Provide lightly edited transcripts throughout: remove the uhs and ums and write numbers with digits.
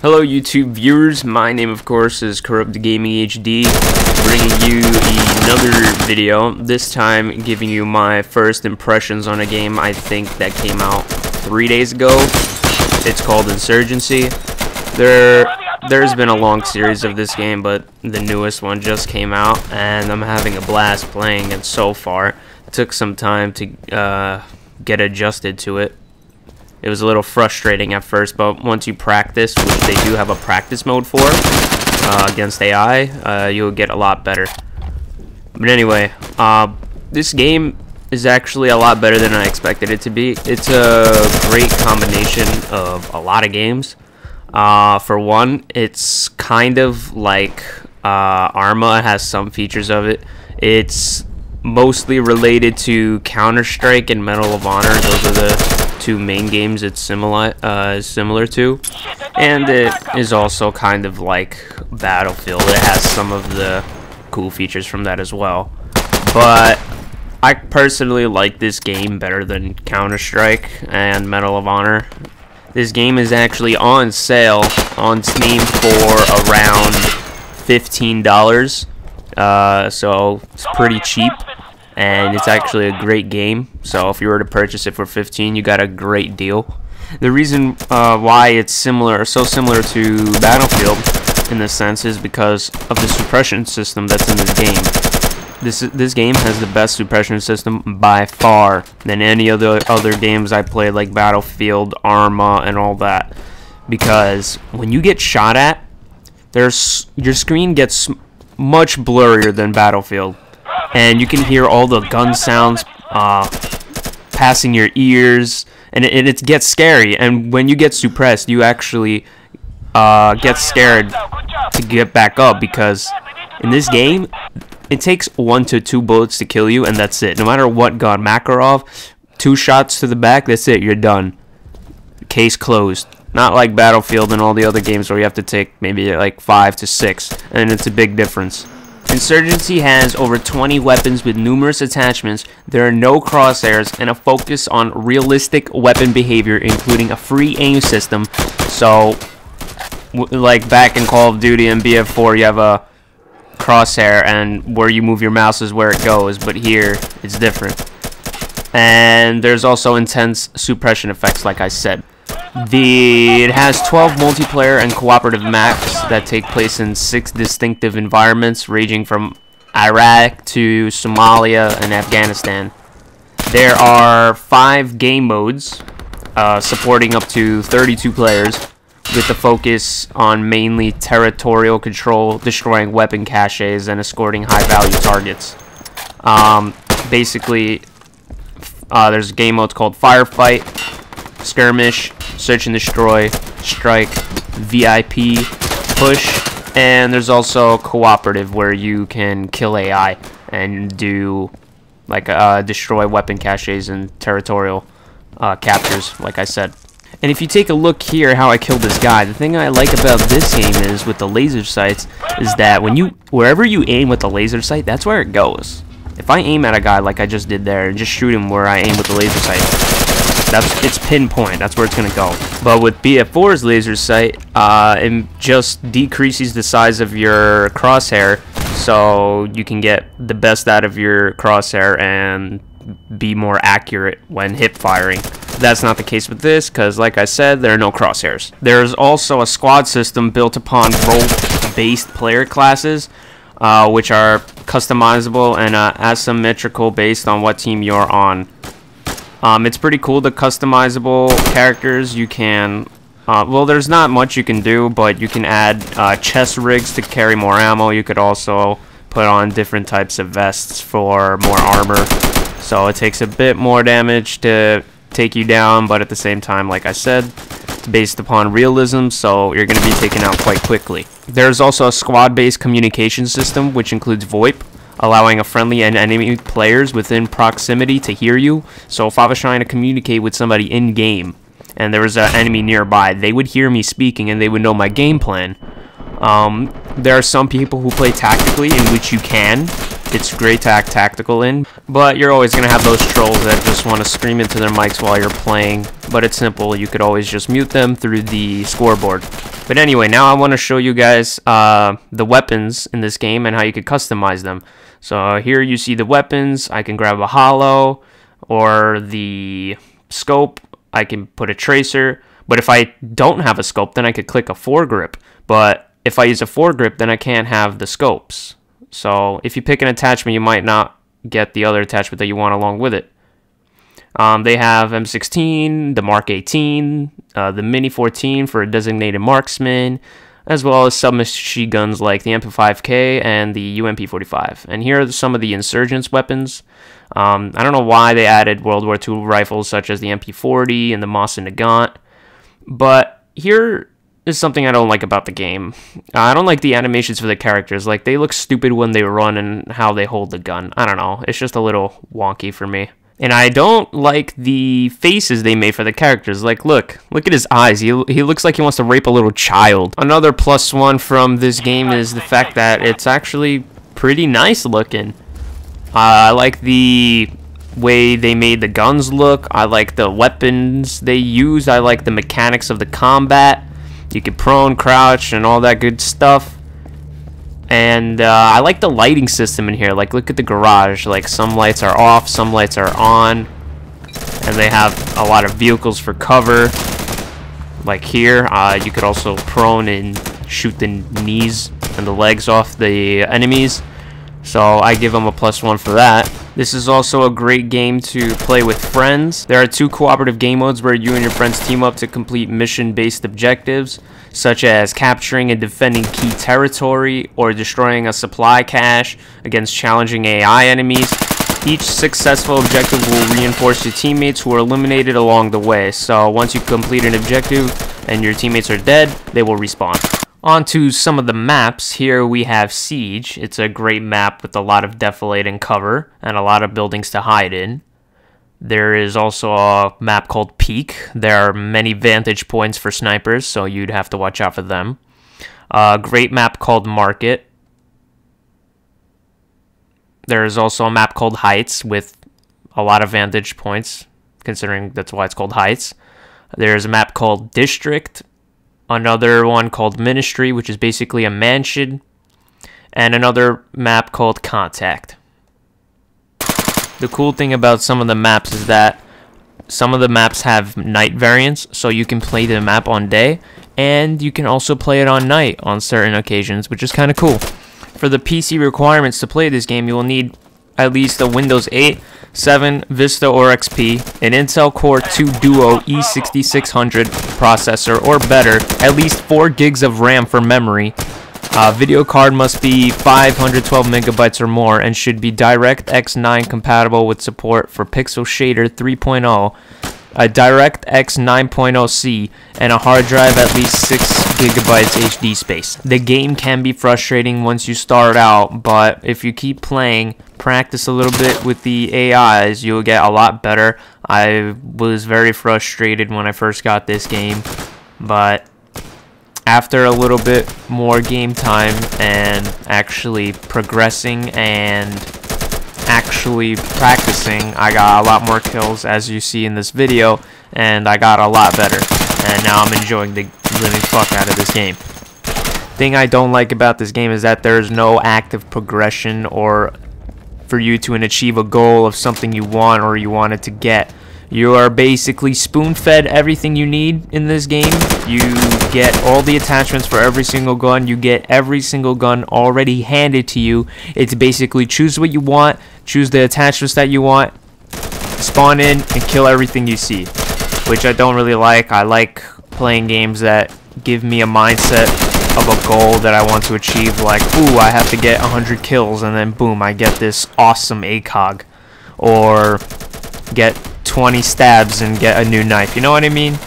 Hello YouTube viewers, my name of course is KurruptGamingHD, bringing you another video, this time giving you my first impressions on a game I think that came out 3 days ago. It's called Insurgency. There's been a long series of this game, but the newest one just came out and I'm having a blast playing it so far. It took some time to get adjusted to it. It was a little frustrating at first, but once you practice, which they do have a practice mode for, against AI, you'll get a lot better. But anyway, this game is actually a lot better than I expected it to be. It's a great combination of a lot of games. For one, it's kind of like Arma. It has some features of it. It's mostly related to Counter-Strike and Medal of Honor. Those are the two main games it's similar to, and it is also kind of like Battlefield. It has some of the cool features from that as well, but I personally like this game better than Counter-Strike and Medal of Honor. This game is actually on sale on Steam for around $15, so it's pretty cheap. And it's actually a great game, so if you were to purchase it for $15, you got a great deal. The reason why it's so similar to Battlefield in this sense is because of the suppression system that's in this game. This game has the best suppression system by far than any of the other games I played, like Battlefield, Arma, and all that. Because when you get shot at, your screen gets much blurrier than Battlefield. And you can hear all the gun sounds passing your ears, and it gets scary. And when you get suppressed, you actually get scared to get back up, because in this game, it takes 1 to 2 bullets to kill you, and that's it. No matter what gun, Makarov, 2 shots to the back, that's it, you're done. Case closed. Not like Battlefield and all the other games where you have to take maybe like 5 to 6, and it's a big difference. Insurgency has over 20 weapons with numerous attachments. There are no crosshairs and a focus on realistic weapon behavior, including a free aim system. So, like back in Call of Duty and BF4, you have a crosshair, and where you move your mouse is where it goes, but here it's different. And there's also intense suppression effects, like I said. It has 12 multiplayer and cooperative maps that take place in 6 distinctive environments, ranging from Iraq to Somalia and Afghanistan. There are 5 game modes, supporting up to 32 players, with the focus on mainly territorial control, destroying weapon caches, and escorting high-value targets. Basically, there's game modes called Firefight, Skirmish, Search and Destroy, Strike, VIP, Push, and there's also cooperative, where you can kill AI and do like destroy weapon caches and territorial captures, like I said. And if you take a look here how I killed this guy, the thing I like about this game is with the laser sights is that wherever you aim with the laser sight, that's where it goes. If I aim at a guy like I just did there and just shoot him where I aim with the laser sight, it's pinpoint, that's where it's gonna go. But with BF4's laser sight, it just decreases the size of your crosshair, so you can get the best out of your crosshair and be more accurate when hip firing. That's not the case with this, because like I said, there are no crosshairs. There's also a squad system built upon role-based player classes, which are customizable and asymmetrical based on what team you're on. It's pretty cool, the customizable characters. You can, well, there's not much you can do, but you can add chest rigs to carry more ammo. You could also put on different types of vests for more armor. So it takes a bit more damage to take you down, but at the same time, like I said, it's based upon realism, so you're going to be taken out quite quickly. There's also a squad-based communication system, which includes VoIP, allowing a friendly and enemy players within proximity to hear you. So if I was trying to communicate with somebody in-game and there was an enemy nearby, they would hear me speaking and they would know my game plan. There are some people who play tactically, in which you can it's great to act tactical in, but you're always going to have those trolls that just want to scream into their mics while you're playing. But it's simple, you could always just mute them through the scoreboard. But anyway, now I want to show you guys the weapons in this game and how you could customize them. So here you see the weapons. I can grab a hollow or the scope. I can put a tracer. But if I don't have a scope, then I could click a foregrip. But if I use a foregrip, then I can't have the scopes. So if you pick an attachment, you might not get the other attachment that you want along with it. They have M16, the Mark 18, the Mini 14 for a designated marksman, as well as submachine guns like the MP5K and the UMP 45. And here are some of the insurgents weapons. I don't know why they added World War II rifles such as the MP40 and the Moss and Nagant. But here is something I don't like about the game. I don't like the animations for the characters. Like, they look stupid when they run and how they hold the gun. I don't know. It's just a little wonky for me. And I don't like the faces they made for the characters. Like, look at his eyes. He looks like he wants to rape a little child. Another +1 from this game is the fact that it's actually pretty nice looking. I like the way they made the guns look. I like the weapons they used. I like the mechanics of the combat. You can prone, crouch, and all that good stuff. And I like the lighting system in here. Like, look at the garage. Like, some lights are off, some lights are on. And they have a lot of vehicles for cover. Like here, you could also prone and shoot the knees and the legs off the enemies. So I give them a +1 for that. This is also a great game to play with friends. There are 2 cooperative game modes where you and your friends team up to complete mission-based objectives, such as capturing and defending key territory or destroying a supply cache against challenging AI enemies. Each successful objective will reinforce your teammates who are eliminated along the way. So once you complete an objective and your teammates are dead, they will respawn. On to some of the maps. Here we have Siege. It's a great map with a lot of defilade cover and a lot of buildings to hide in. There is also a map called Peak. There are many vantage points for snipers, so you'd have to watch out for them. A great map called Market. There is also a map called Heights with a lot of vantage points, considering that's why it's called Heights. There's a map called District. Another one called Ministry, which is basically a mansion, and another map called Contact. The cool thing about some of the maps is that some of the maps have night variants, so you can play the map on day, and you can also play it on night on certain occasions, which is kind of cool. For the PC requirements to play this game, you will need at least a Windows 8, 7, Vista or XP, an Intel Core 2 Duo E6600 processor or better, at least 4 gigs of RAM for memory. Video card must be 512 megabytes or more and should be DirectX 9 compatible with support for Pixel Shader 3.0, a DirectX 9.0C, and a hard drive at least 6 gigabytes HD space. The game can be frustrating once you start out, but if you keep playing, practice a little bit with the AIs, you'll get a lot better. I was very frustrated when I first got this game, but after a little bit more game time and actually progressing and actually practicing, I got a lot more kills, as you see in this video, and I got a lot better, and now I'm enjoying the living fuck out of this game. Thing I don't like about this game is that there's no active progression or for you to achieve a goal of something you want or you wanted to get. You are basically spoon-fed everything you need in this game. You get all the attachments for every single gun. You get every single gun already handed to you. It's basically choose what you want, choose the attachments that you want, spawn in, and kill everything you see, which I don't really like. I like playing games that give me a mindset of a goal that I want to achieve, like, ooh, I have to get 100 kills, and then boom, I get this awesome ACOG, or get 20 stabs and get a new knife. You know what I mean?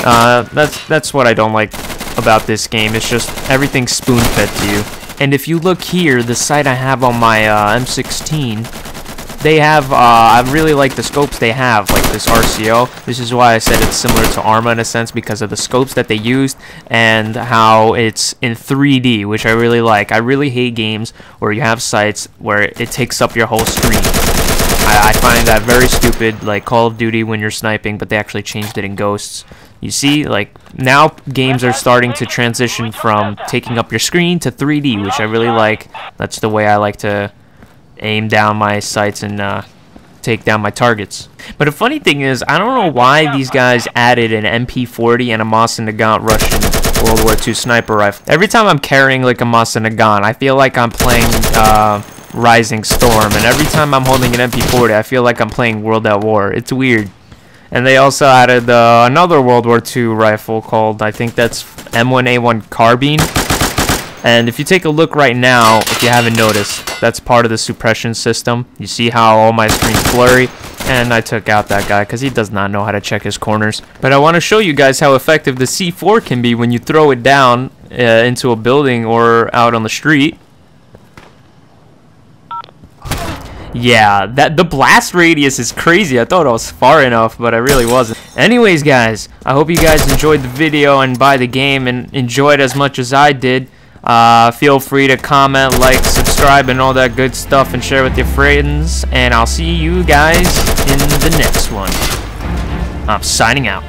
That's what I don't like about this game. It's just everything's spoon-fed to you. And if you look here, the sight I have on my M16, they have, I really like the scopes they have, like this RCO. This is why I said it's similar to Arma in a sense, because of the scopes that they used and how it's in 3D, which I really like. I really hate games where you have sights where it takes up your whole screen. I find that very stupid, like Call of Duty when you're sniping, but they actually changed it in Ghosts. You see, like, now games are starting to transition from taking up your screen to 3D, which I really like. That's the way I like to aim down my sights and take down my targets. But the funny thing is, I don't know why these guys added an MP40 and a Moss and Nagant Russian World War II sniper rifle. Every time I'm carrying like a Moss and Nagant, I feel like I'm playing Rising Storm, and every time I'm holding an MP40, I feel like I'm playing World at War. It's weird. And they also added another World War II rifle called, I think that's M1A1 Carbine. And if you take a look right now, if you haven't noticed, that's part of the suppression system. You see how all my screen's blurry? And I took out that guy because he does not know how to check his corners. But I want to show you guys how effective the C4 can be when you throw it down into a building or out on the street. Yeah, the blast radius is crazy. I thought I was far enough, but I really wasn't. Anyways, guys, I hope you guys enjoyed the video and buy the game and enjoyed as much as I did. Feel free to comment, like, subscribe, and all that good stuff, and share with your friends. And I'll see you guys in the next one. I'm signing out.